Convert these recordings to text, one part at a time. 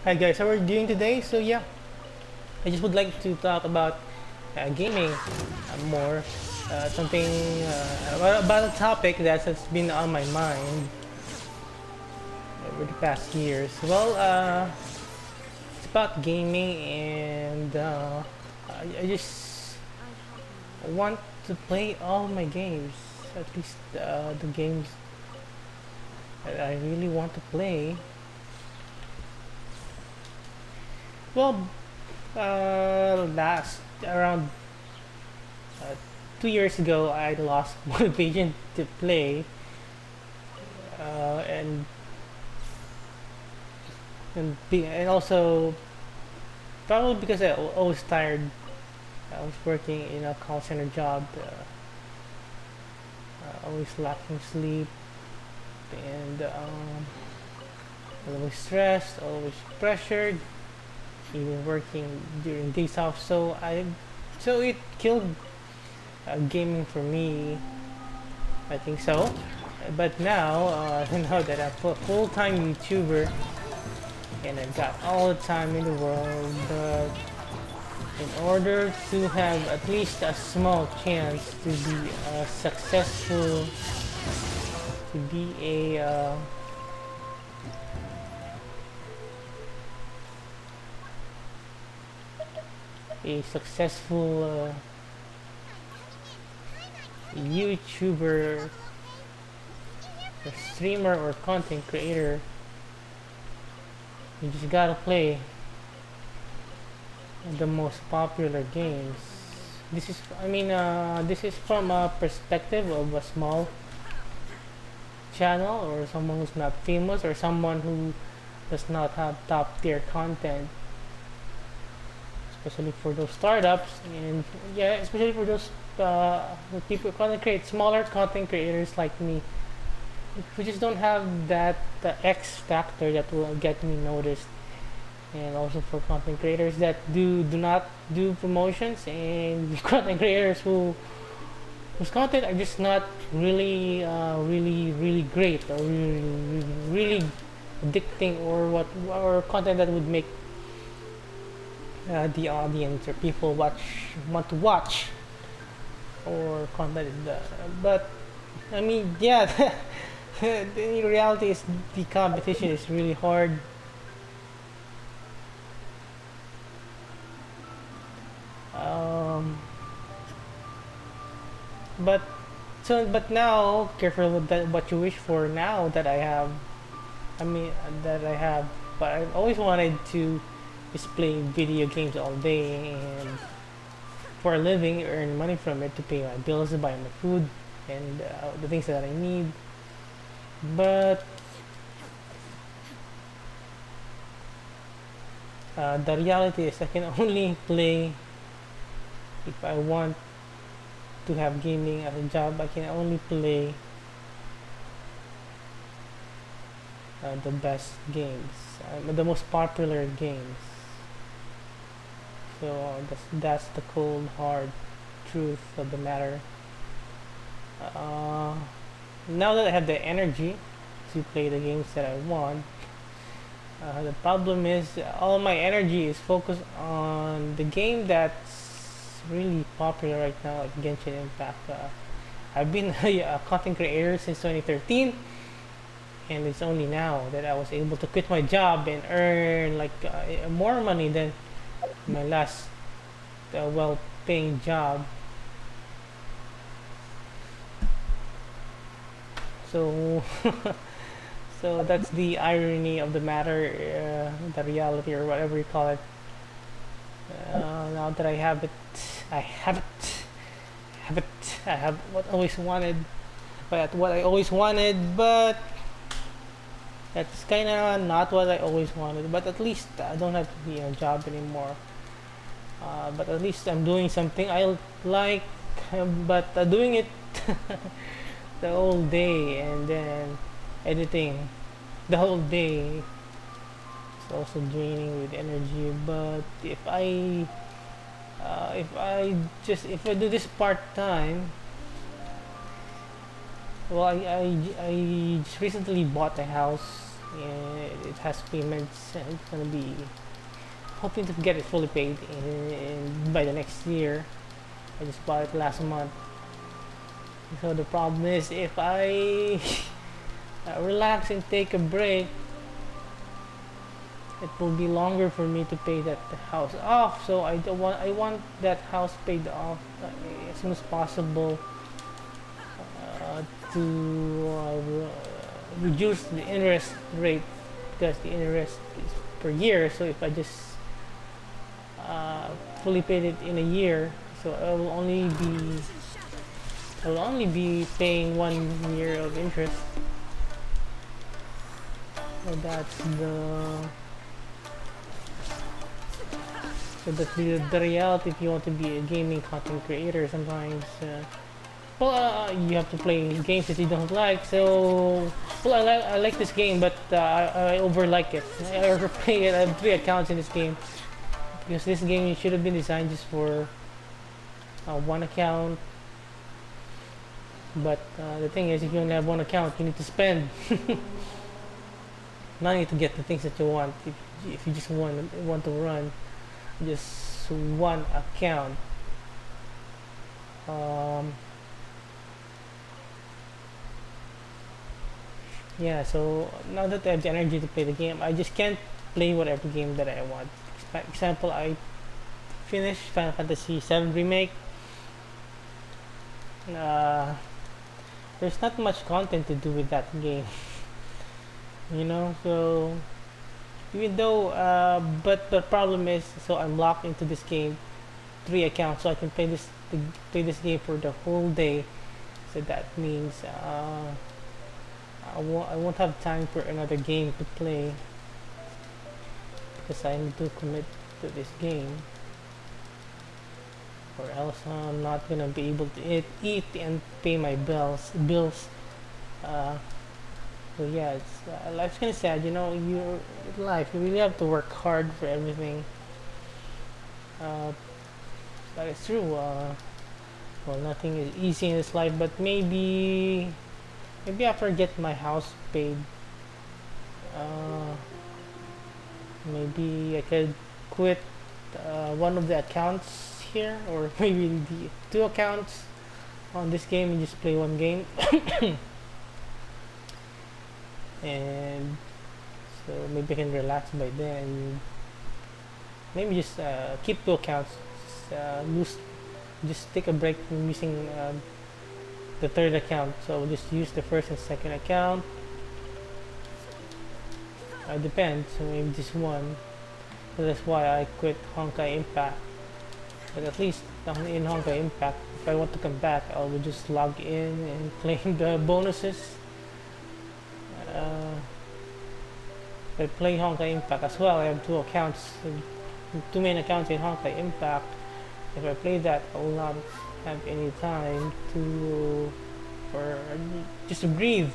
Hi guys, how are you doing today? So yeah, I just would like to talk about gaming more. Something about a topic that has been on my mind over the past years. Well, it's about gaming, and I just want to play all my games, at least the games that I really want to play. Well, last around Uh, 2 years ago, I lost motivation to play, and and also probably because I was tired. I was working in a call center job, always lacking sleep, and always stressed, always pressured, even working during days off. So it killed gaming for me. I think so. But now, now that I'm a full-time YouTuber and I've got all the time in the world, but in order to have at least a small chance to be successful, to be a successful YouTuber, or streamer, or content creator, you just gotta play the most popular games. This is from a perspective of a small channel, or someone who's not famous, or someone who does not have top tier content, especially for those startups, and yeah, especially for those the people content create smaller content creators like me, who just don't have that the X factor that will get me noticed, and also for content creators that do not do promotions, and content creators whose content are just not really great, or really addicting, or what, or content that would make the audience or people want to watch, or content but I mean, yeah. The reality is the competition is really hard. um, but but now, careful with that, what you wish for. Now that I have, I mean, that I have, but I've always wanted to just play video games all day, and for a living, earn money from it to pay my bills, to buy my food, and the things that I need. But the reality is I can only play if I want to have gaming as a job. I can only play the best games, the most popular games. So that's the cold hard truth of the matter. Uh, Now that I have the energy to play the games that I want, the problem is all my energy is focused on the game that's really popular right now, like Genshin Impact. I've been a content creator since 2013, and it's only now that I was able to quit my job and earn like more money than my last well-paying job. So, so that's the irony of the matter, the reality, or whatever you call it. Now that I have it, I have it, have it. I have what I always wanted, but what I always wanted, but that's kind of not what I always wanted. But at least I don't have to be in a job anymore. But at least I'm doing something I like, but doing it the whole day, and then editing the whole day, it's also draining with energy. But if I do this part time, well, I just recently bought a house, and it has payments, and it's gonna be hoping to get it fully paid by the next year. I just bought it last month. So the problem is if I relax and take a break, it will be longer for me to pay that house off. So I want that house paid off as soon as possible, to reduce the interest rate, because the interest is per year. So if I just fully paid it in a year, so I will only be paying 1 year of interest. So that's the reality if you want to be a gaming content creator. Sometimes, you have to play games that you don't like. So, I like this game, but I over like it. I overplay it. I have 3 accounts in this game because this game should have been designed just for one account. But the thing is, if you only have one account, you need to spend money to get the things that you want. If you just want to run just one account, um, yeah. So now that I have the energy to play the game, I just can't play whatever game that I want. For example, I finished Final Fantasy VII Remake. Uh, there's not much content to do with that game, so even though, but the problem is, so I'm locked into this game, 3 accounts, so I can play this game for the whole day. So that means I won't have time for another game to play because I need to commit to this game, or else I'm not gonna be able to eat and pay my bills. Uh, so yeah, life's kind of sad, you really have to work hard for everything. Uh, but it's true. Well, nothing is easy in this life, but maybe after I get my house paid, uh, maybe I could quit one of the accounts here, or maybe the 2 accounts on this game and just play one game. And so maybe I can relax by then. Maybe just keep 2 accounts. Use Just take a break from using the third account. So just use the first and second account. It depends. So maybe just one. So that's why I quit Honkai Impact. But at least in Honkai Impact, if I want to come back, I will just log in and claim the bonuses. I play Honkai Impact as well. I have 2 accounts, 2 main accounts in Honkai Impact. If I play that, I will not have any time for just to breathe.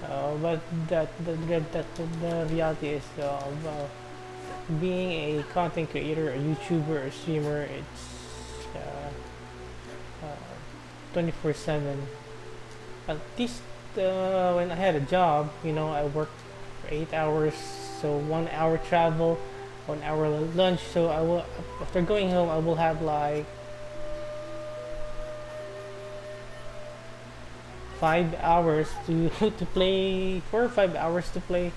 But the reality is, being a content creator, a YouTuber, a streamer, it's 24/7. At least when I had a job, I worked for 8 hours, so 1 hour travel, 1 hour lunch. So after going home, I will have like 5 hours to to play, 4 or 5 hours to play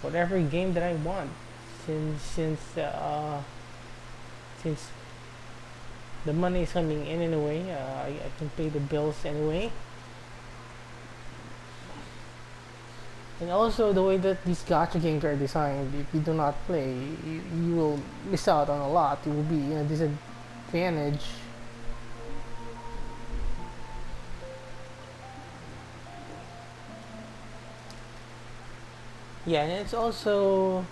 whatever game that I want. Since the money is coming in anyway, I can pay the bills anyway. And also the way that these gacha games are designed, if you do not play, you will miss out on a lot. You will be in a disadvantage. Yeah, and it's also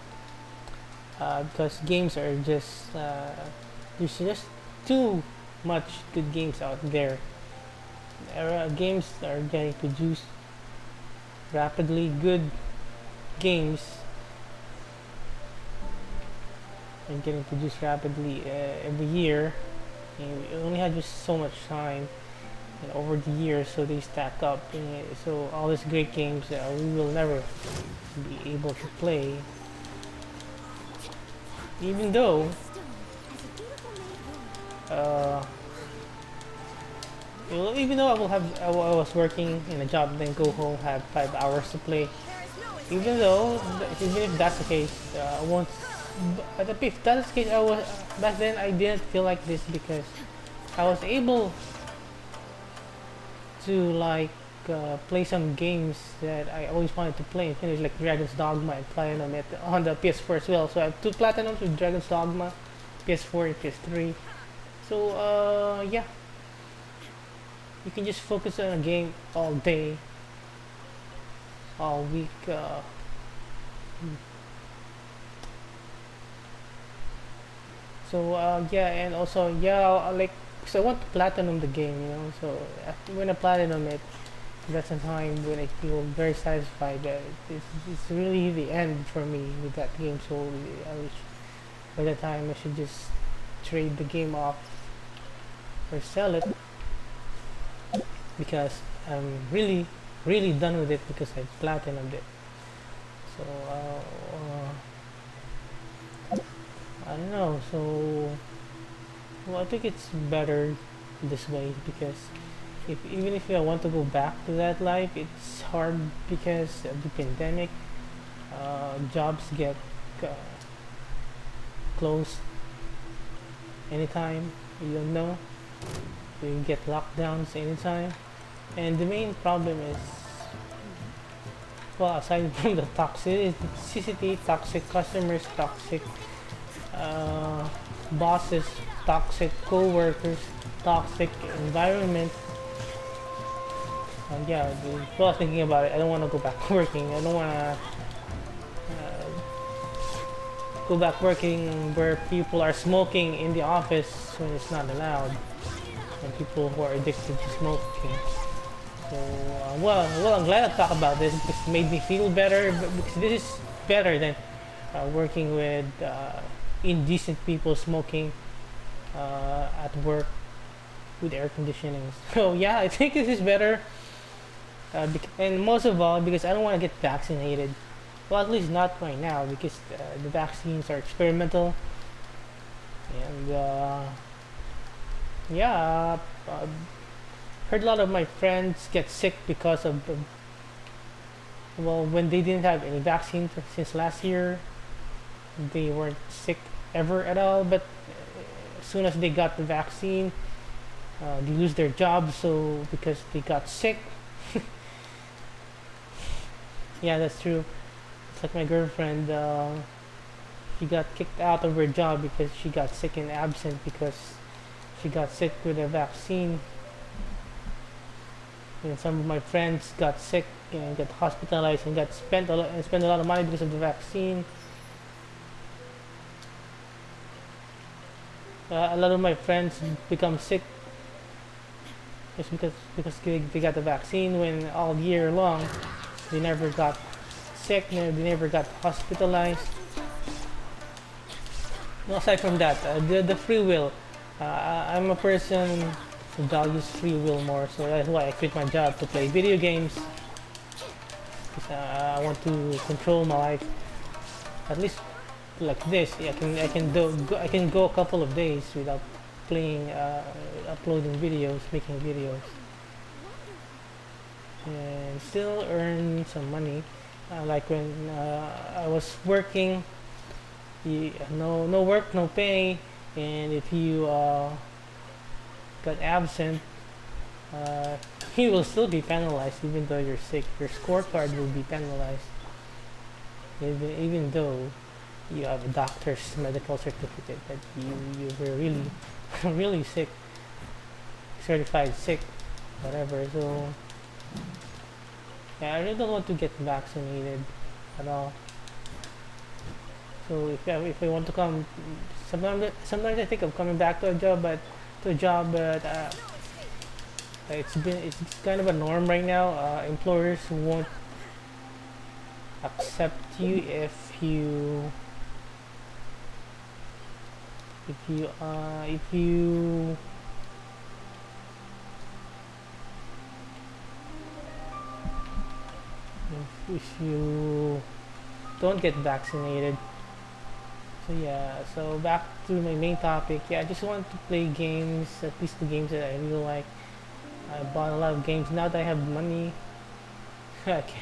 because games are just there's just too much good games out there. Games are getting produced rapidly. Good games are getting produced rapidly every year. And we only have just so much time. and over the years, so they stack up. So all these great games we will never be able to play, even though uh, even though I was working in a job, then go home, have 5 hours to play. Even if that's the case, I won't. But if that's the case, back then I didn't feel like this because I was able to play some games that I always wanted to play and finish, like Dragon's Dogma and Platinum it on the PS4 as well. So I have two Platinums with Dragon's Dogma, PS4 and PS3. So yeah, you can just focus on a game all day, all week. So yeah, and also yeah, so I want to platinum the game, So when I platinum it, that's a time when I feel very satisfied. That it's really the end for me with that game. So I wish by that time I should just trade the game off or sell it because I'm really done with it because I platinumed it. So I don't know. So well, I think it's better this way because even if I want to go back to that life, it's hard because of the pandemic. Jobs get uh, closed anytime. You don't know. You get lockdowns anytime. And the main problem is, well, aside from the toxicity, toxic customers, toxic uh, bosses, toxic co-workers, toxic environment. Yeah, well, I was thinking about it. I don't want to go back working. I don't want to go back working where people are smoking in the office when it's not allowed, and people who are addicted to smoking. So, I'm glad I talked about this because it made me feel better. Because this is better than working with indecent people smoking at work with air conditioning. So yeah, I think this is better, and most of all because I don't want to get vaccinated. Well, at least not right now because the vaccines are experimental, and yeah, heard a lot of my friends get sick because of well, when they didn't have any vaccine since last year, they weren't sick ever at all. But as soon as they got the vaccine, they lose their job. So because they got sick, yeah, that's true. It's like my girlfriend. She got kicked out of her job because she got sick and absent because she got sick with a vaccine. And some of my friends got sick and got hospitalized and got spent a lot of money because of the vaccine. A lot of my friends become sick just because they got the vaccine when all year long they never got sick, they never got hospitalized. No, aside from that, the free will. I'm a person who values free will more, so that's why I quit my job to play video games. Because I want to control my life, at least like this. I can go a couple of days without playing, uploading videos, making videos, and still earn some money. Like when I was working, no work, no pay, and if you got absent, you will still be penalized even though you're sick. Your scorecard will be penalized even though you have a doctor's medical certificate that you were really really sick, certified sick, whatever. So yeah, I really don't want to get vaccinated at all. So if I want to come, sometimes I think of coming back to a job, but it's kind of a norm right now. Employers won't accept you if you if you don't get vaccinated. So yeah, so back to my main topic. Yeah, I just want to play games, at least the games that I really like. I bought a lot of games. Now that I have money, I can,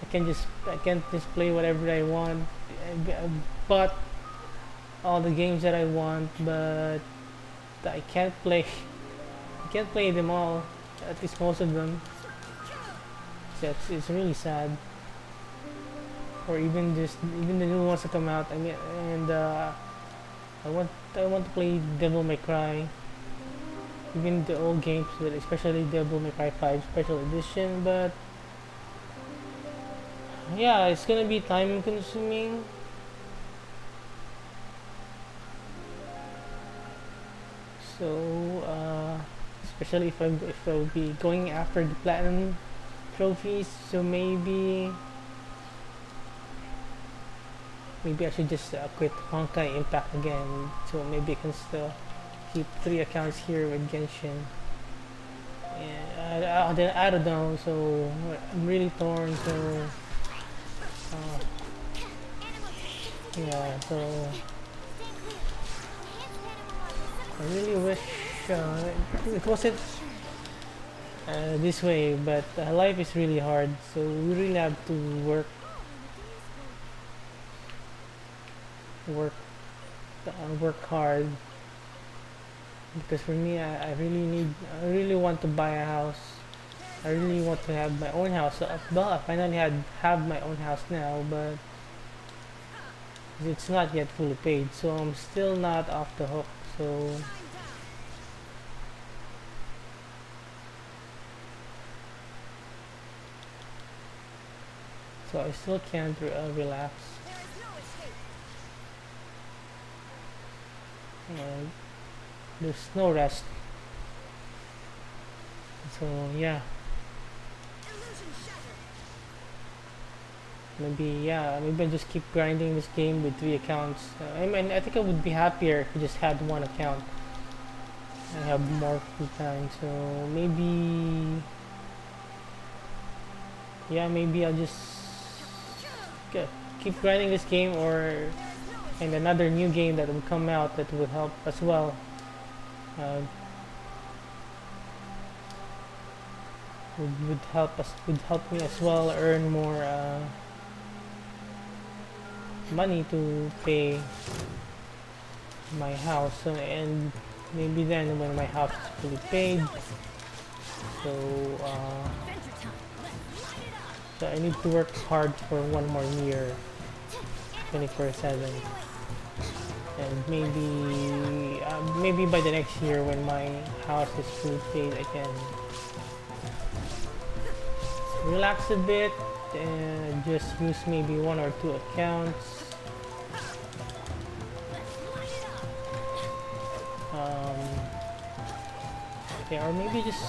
I can't just play whatever I want. I bought all the games that I want, but I can't play. I can't play them all. At least most of them. So it's really sad. Or even the new ones that come out. I mean, and I want to play Devil May Cry. Even the old games, but especially Devil May Cry 5 Special Edition. But yeah, it's gonna be time consuming. So especially if I'll be going after the platinum trophies. So maybe I should just quit Honkai Impact again. So maybe I can still keep 3 accounts here with Genshin. Yeah, I don't know. So I'm really torn. So yeah, so I really wish it wasn't this way, but life is really hard. So we really have to work, work hard. Because for me, I really want to buy a house. I really want to have my own house. So, well, I finally have my own house now, but it's not yet fully paid, so I'm still not off the hook. So I still can't relax. Uh, there's no rest. So yeah, maybe I just keep grinding this game with 3 accounts. I mean, I think I would be happier if I just had one account. I have more free time, so maybe I'll just yeah, keep grinding this game, or and another new game that will come out that will help as well. Uh, would help me as well earn more money to pay my house. So, and maybe then when my house is fully paid, so so I need to work hard for 1 more year, 24/7, and maybe by the next year when my house is fully paid, I can relax a bit and just use maybe 1 or 2 accounts. Um, yeah, or maybe just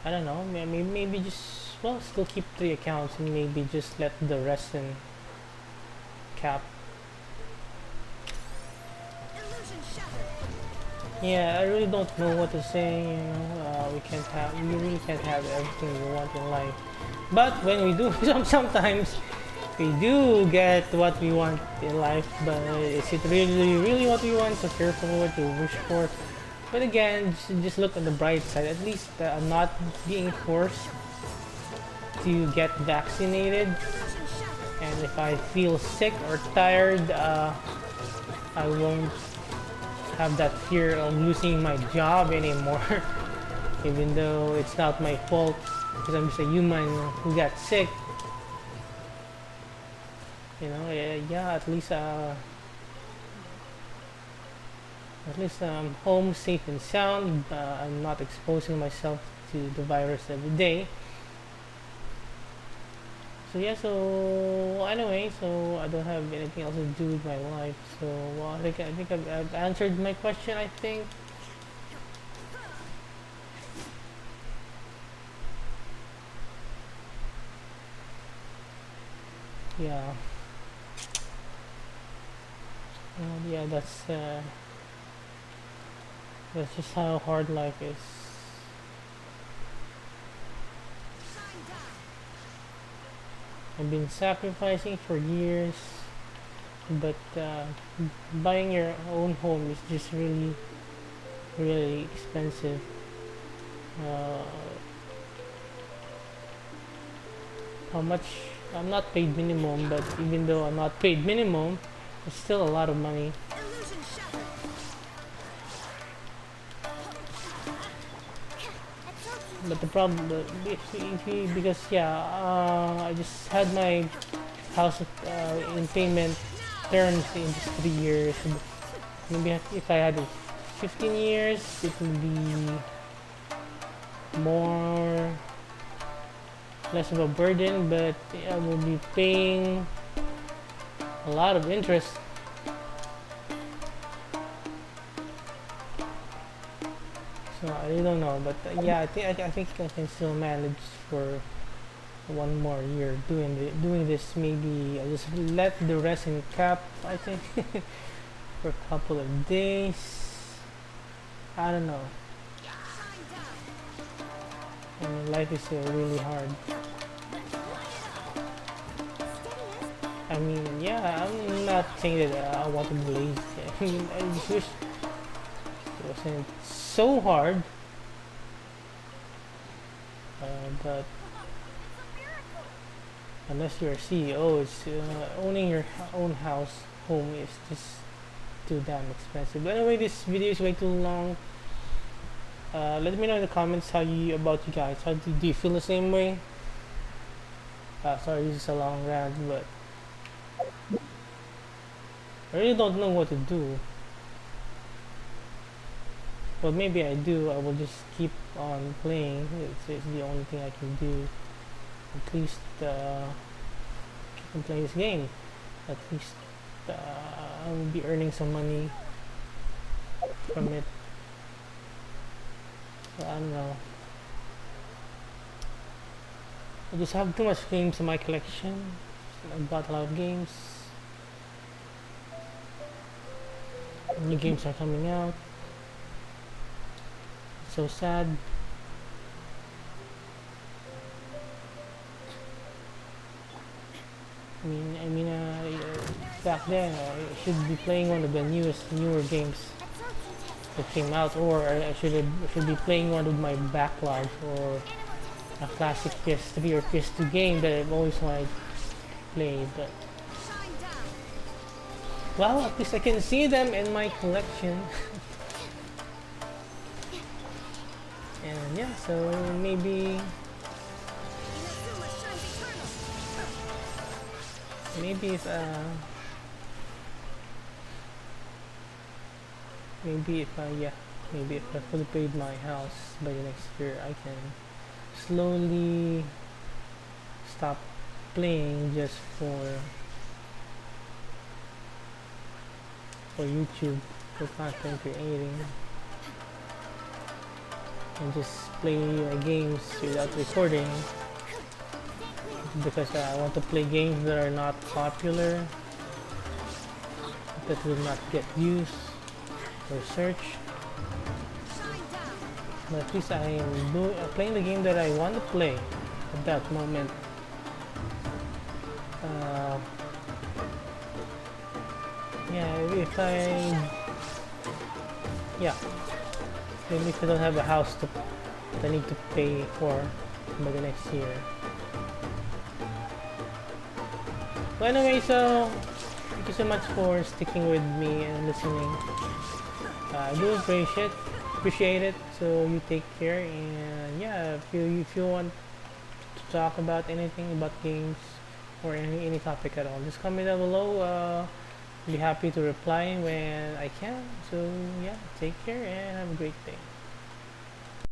I don't know. Maybe just still keep 3 accounts and maybe just let the rest in cap. Yeah, I really don't know what to say. We really can't have everything we want in life. But when we do, sometimes we do get what we want in life. But is it really what we want? So careful what you wish for. But again, just look on the bright side. At least I'm not being forced to get vaccinated. And if I feel sick or tired, I won't have that fear of losing my job anymore. Even though it's not my fault, because I'm just a human who got sick. Yeah, at least I'm home safe and sound. I'm not exposing myself to the virus every day. So yeah, so anyway, so I don't have anything else to do with my life. So I think I've answered my question. I think. Yeah. Yeah, that's just how hard life is. I've been sacrificing for years, but buying your own home is just really, really expensive. Uh, how much? I'm not paid minimum, but even though I'm not paid minimum, it's still a lot of money. But the problem, because yeah, I just had my house in payment terms in just 3 years. Maybe if I had it 15 years, it would be more less of a burden, but I will be paying a lot of interest. So I really don't know, but yeah, I think I can still manage for one more year doing this. Maybe I'll just let the rest in cap. I think for a couple of days. I don't know. I mean, life is really hard. I mean, yeah, I'm not saying that I want to be lazy. I mean, I just wish it wasn't so hard. But unless you're a CEO, it's owning your own home is just too damn expensive. But anyway, this video is way too long. Let me know in the comments about you guys. How do you feel the same way? Sorry, this is a long rant, but I really don't know what to do. But maybe I do. I will just keep on playing. It's the only thing I can do. At least keep on playing this game. At least I will be earning some money from it. So I don't know. I just have too much games in my collection. I bought a lot of games. New games are coming out. It's so sad. Back then I should be playing one of the newer games that came out, or I should be playing one of my backlogs, or a classic PS3 or PS2 game that I've always wanted to play. But well, at least I can see them in my collection. And yeah, so maybe if maybe if I fully paid my house by the next year, I can slowly stop playing just for YouTube, for content creating, and just play games without recording, because I want to play games that are not popular, that will not get views or search. But at least I am playing the game that I want to play at that moment. Maybe if I don't have a house that I need to pay for by the next year. So anyway, so thank you so much for sticking with me and listening. I do appreciate it. So you take care, and yeah, if you want to talk about anything about games or any topic at all, just comment down below. Be happy to reply when I can. So yeah, take care and have a great day.